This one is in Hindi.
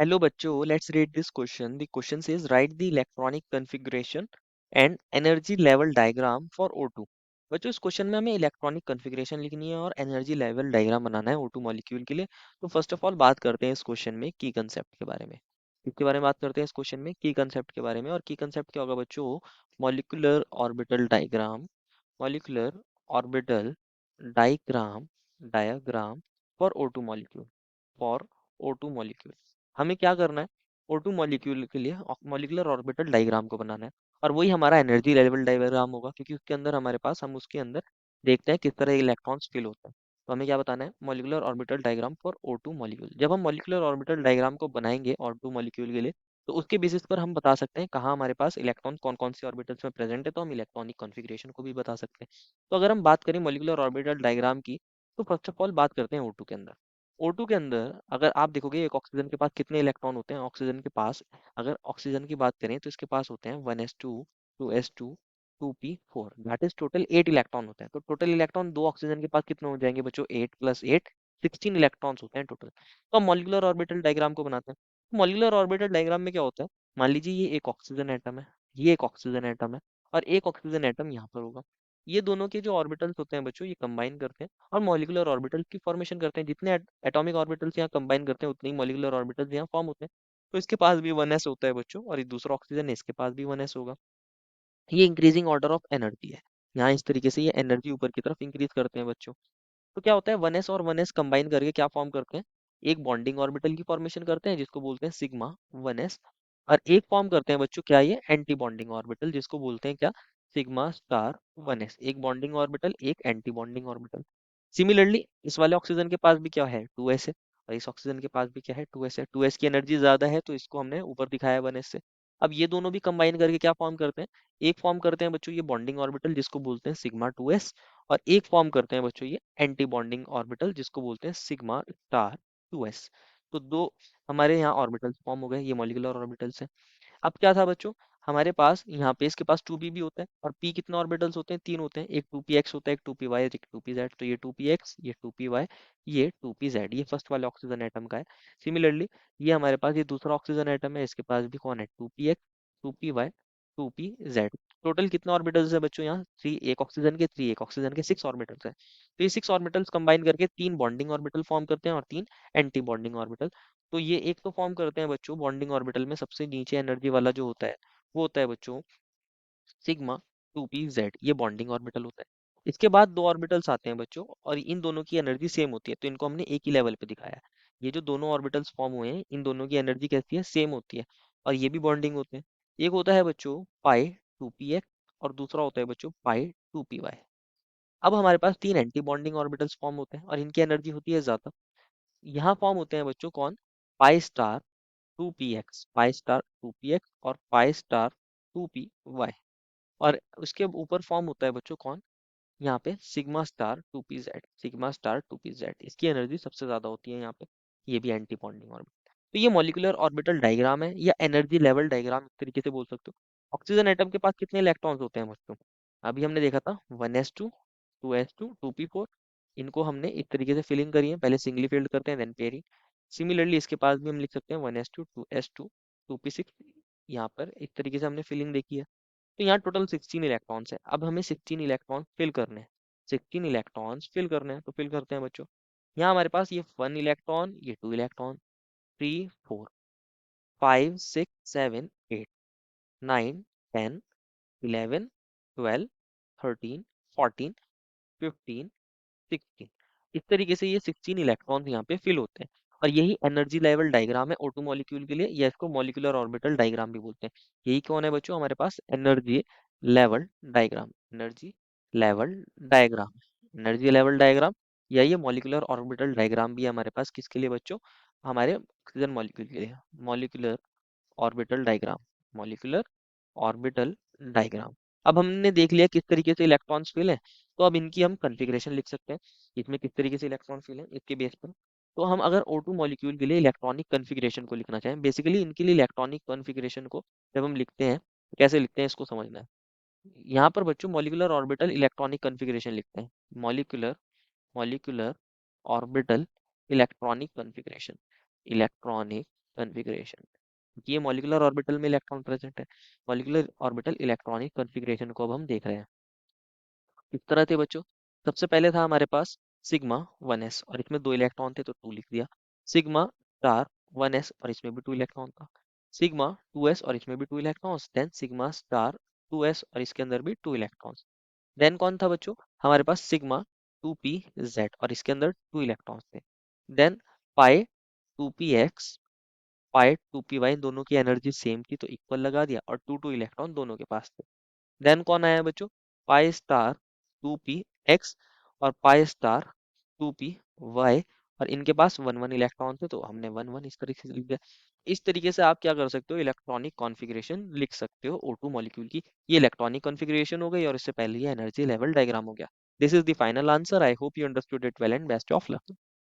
Hello बच्चों, let's read this question. The question says write the electronic configuration and energy level diagram for O2. बच्चों इस क्वेश्चन में हमें इलेक्ट्रॉनिक कॉन्फ़िगरेशन लिखनी है और एनर्जी लेवल डायग्राम बनाना है O2 मॉलिक्यूल के लिए। तो फर्स्ट ऑफ ऑल बात करते हैं इस क्वेश्चन में की कंसेप्ट के बारे में। इसके बारे में बात करते हैं इस क्वेश्चन में की कंसेप्ट के बारे में। और की कंसेप्ट क्या होगा बच्चों? Molecular orbital diagram, molecular orbital diagram diagram for O2 molecule, for O2 molecule. हमें क्या करना है? O2 मॉलिक्यूल के लिए मॉलिक्यूलर ऑर्बिटल डायग्राम को बनाना है। और वही हमारा एनर्जी लेवल डायग्राम होगा, क्योंकि उसके अंदर हमारे पास हम उसके अंदर देखते हैं किस तरह इलेक्ट्रॉन्स फिल होते हैं। तो हमें क्या बताना है? Molecular orbital diagram for O2 molecule. जब हम मॉलिक्यूलर ऑर्बिटल डायग्राम को बनाएंगे O2 मॉलिक्यूल के लिए, तो उसके बेसिस पर हम बता सकते हैं कहाँ हमारे पास इलेक्ट्रॉन कौन कौन से ऑर्बिटल्स में प्रेजेंट है। तो हम इलेक्ट्रॉनिक कॉन्फ़िगरेशन को भी बता सकते हैं। तो अगर हम बात करें मॉलिक्यूलर ऑर्बिटल डायग्राम की, तो फर्स्ट ऑफ ऑल बात करते हैं O2 के अंदर। O2 के अंदर अगर आप देखोगे, एक ऑक्सीजन के पास कितने इलेक्ट्रॉन होते हैं? ऑक्सीजन के पास, अगर ऑक्सीजन की बात करें तो इसके पास होते हैं 1s2, 2s2, 2p4, that is total 8 electron होते हैं। तो टोटल इलेक्ट्रॉन दो ऑक्सीजन के पास कितने हो जाएंगे बच्चों? 8 + 8, 16 इलेक्ट्रॉन्स होते हैं टोटल। तो हम मॉलिक्यूलर ऑर्बिटल डायग्राम को बनाते हैं। मॉलिक्यूलर ऑर्बिटल डायग्राम में क्या होता है? मान लीजिए ये एक ऑक्सीजन एटम है, ये एक ऑक्सीजन एटम है, और एक ऑक्सीजन एटम यहाँ पर होगा। ये दोनों के जो ऑर्बिटल्स होते हैं बच्चों, ये कंबाइन करते हैं और मॉलिक्यूलर ऑर्बिटल की फॉर्मेशन करते हैं। जितने एटॉमिक ऑर्बिटल्स यहाँ कंबाइन करते हैं, उतने ही मॉलिक्यूलर ऑर्बिटल्स यहाँ फॉर्म होते हैं। तो इसके पास भी 1s होता है बच्चों, और ये दूसरा ऑक्सीजन है, इसके पास भी 1s होगा। ये इंक्रीजिंग ऑर्डर ऑफ एनर्जी है। यहाँ इस तरीके से ये एनर्जी ऊपर की तरफ इंक्रीज करते हैं बच्चों। तो क्या होता है? 1s और 1s कंबाइन करके क्या फॉर्म करते हैं? एक बॉन्डिंग ऑर्बिटल की फॉर्मेशन करते हैं, जिसको बोलते हैं सिग्मा 1s। और एक फॉर्म करते हैं बच्चों, क्या ये? एंटी बॉन्डिंग ऑर्बिटल, जिसको बोलते हैं क्या? Sigma star 1s। एक बॉन्डिंग ऑर्बिटल, एक एंटी बॉन्डिंग ऑर्बिटल। सिमिलरली इस वाले ऑक्सीजन के पास भी क्या है? 2s है। और इस ऑक्सीजन के पास भी क्या है? 2s है। 2s की एनर्जी ज्यादा है, तो इसको हमने ऊपर दिखाया 1s से। अब ये दोनों भी कंबाइन करके क्या फॉर्म करते हैं? एक फॉर्म करते हैं बच्चों ये बॉन्डिंग ऑर्बिटल, जिसको बोलते हैं सिग्मा 2s। और एक फॉर्म करते हैं बच्चों ये एंटी बॉन्डिंग ऑर्बिटल, जिसको बोलते हैं सिग्मा स्टार 2s। तो दो हमारे यहाँ ऑर्बिटल्स फॉर्म हो गए, ये मॉलिक्यूलर ऑर्बिटल्स हैं। अब क्या था बच्चों? हमारे पास यहाँ पे इसके पास 2p भी होता है, और p कितने ऑर्बिटल्स होते हैं? 3 होते हैं। एक 2px होता है, एक 2py, एक 2pz। तो ये 2px, ये 2py, ये 2pz। ये फर्स्ट वाले ऑक्सीजन एटम का है। सिमिलरली ये हमारे पास ये दूसरा ऑक्सीजन एटम है, इसके पास भी कौन है? 2px, 2py, 2pz। टोटल कितने ऑर्बिटल्स है बच्चों यहाँ? 3 एक ऑक्सीजन के, 3 एक ऑक्सीजन के, 6 ऑर्बिटल्स है। तो ये 6 ऑर्बिटल्स कंबाइन करके 3 बॉन्डिंग ऑर्बिटल फॉर्म करते हैं और 3 एंटी बॉन्डिंग ऑर्बिटल। तो ये एक तो फॉर्म करते हैं बच्चों बॉन्डिंग ऑर्बिटल में सबसे नीचे एनर्जी वाला जो होता है, वो होता है बच्चों सिग्मा 2p z। ये बॉन्डिंग ऑर्बिटल होता है। इसके बाद दो ऑर्बिटल्स आते हैं बच्चों, और इन दोनों की एनर्जी सेम होती है, तो इनको हमने एक ही लेवल पे दिखाया है। ये जो दोनों ऑर्बिटल्स फॉर्म हुए हैं, इन दोनों की एनर्जी कैसी है? सेम होती है। और ये भी बॉन्डिंग होते हैं। एक होता है बच्चों पाई 2px, और दूसरा होता है बच्चों पाई 2py। अब हमारे पास तीन एंटी बॉन्डिंग ऑर्बिटल्स फॉर्म होते हैं, और इनकी एनर्जी होती है ज्यादा। यहाँ फॉर्म होते हैं बच्चों कौन? Pi star 2px, pi star 2px, और पाई स्टार 2py। और उसके ऊपर फॉर्म होता है बच्चों कौन? यहाँ पे sigma star 2pz, sigma star 2pz। इसकी एनर्जी सबसे ज्यादा होती है यहाँ पे। ये भी एंटी बॉन्डिंग ऑर्बिटल। तो ये मॉलिक्यूलर ऑर्बिटल डायग्राम है, या एनर्जी लेवल डायग्राम एक तरीके से बोल सकते हो। ऑक्सीजन एटम के पास कितने इलेक्ट्रॉन्स होते हैं बच्चों? अभी हमने देखा था 1s2, 2s2, 2p4। इनको हमने इस तरीके से फिलिंग करी है, पहले सिंगली फिल्ड करते हैं देन पेयरिंग। सिमिलरली इसके पास भी हम लिख सकते हैं 1s2, 2s2, 2p6। यहाँ पर इस तरीके से हमने फिलिंग देखी है। तो यहाँ टोटल 16 इलेक्ट्रॉन्स है। अब हमें 16 इलेक्ट्रॉन फिल करने हैं। 16 इलेक्ट्रॉन्स फिल करने हैं, तो फिल करते हैं बच्चों। यहाँ हमारे पास ये 1 इलेक्ट्रॉन, ये 2 इलेक्ट्रॉन, 3, 4, 5, 6, 7, 8, 9, 10, 11, 12, 13, 14, 15, 16। इस तरीके से ये 16 इलेक्ट्रॉन्स यहाँ पे फिल होते हैं। और यही एनर्जी लेवल डायग्राम है O2 मॉलिक्यूल के लिए, या इसको मॉलिक्यूलर ऑर्बिटल डायग्राम भी बोलते हैं। यही कौन है बच्चों? हमारे पास energy level diagram, energy level diagram, energy level diagram. या ये मॉलिक्यूलर ऑर्बिटल डायग्राम भी है हमारे पास, किसके लिए बच्चों? हमारे ऑक्सीजन मॉलिक्यूल के लिए। Molecular orbital diagram, molecular orbital diagram. अब हमने देख लिया किस तरीके से इलेक्ट्रॉन्स फिल है। तो अब इनकी हम कॉन्फ़िगरेशन लिख सकते हैं, इसमें किस तरीके से इलेक्ट्रॉन फिल है इसके बेस पर। तो हम अगर O2 मॉलिक्यूल के लिए इलेक्ट्रॉनिक कॉन्फ़िगरेशन को लिखना चाहें, बेसिकली इनके लिए इलेक्ट्रॉनिक कॉन्फ़िगरेशन को जब हम लिखते हैं तो कैसे लिखते हैं, इसको समझना है। यहाँ पर बच्चों मॉलिक्यूलर ऑर्बिटल इलेक्ट्रॉनिक कॉन्फ़िगरेशन लिखते हैं। Molecular molecular orbital electronic configuration, electronic configuration. ये मॉलिक्यूलर ऑर्बिटल में इलेक्ट्रॉन प्रेजेंट है। मॉलिक्यूलर ऑर्बिटल इलेक्ट्रॉनिक कॉन्फ़िगरेशन को अब हम देख रहे हैं। किस तरह थे बच्चों? सबसे पहले था हमारे पास सिग्मा 1s और इसमें 2 इलेक्ट्रॉन थे तो 2 लिख दिया। सिग्मा स्टार 1s और इसमें भी 2 इलेक्ट्रॉन था। सिग्मा 2s और इसमें भी 2 electrons. Then sigma star 2s और इसके अंदर भी 2 इलेक्ट्रॉन्स। देन कौन था बच्चों? हमारे पास सिग्मा 2p z और इसके अंदर 2 इलेक्ट्रॉन्स थे। देन पाई 2px पाई 2py, दोनों की एनर्जी सेम थी तो इक्वल लगा दिया और 2 इलेक्ट्रॉन दोनों के पास थे। देन कौन आया बच्चों? पाई स्टार 2p x और पाई स्टार 2py और इनके पास 1 1 इलेक्ट्रॉन थे तो हमने 1 1 इस तरीके से लिख दिया। इस तरीके से आप क्या कर सकते हो? इलेक्ट्रॉनिक कॉन्फ़िगरेशन लिख सकते हो O2 मॉलिक्यूल की। ये इलेक्ट्रॉनिक कॉन्फ़िगरेशन हो गई और इससे पहले ये एनर्जी लेवल डायग्राम हो गया। This is the final answer. I hope you understood it well and best of luck.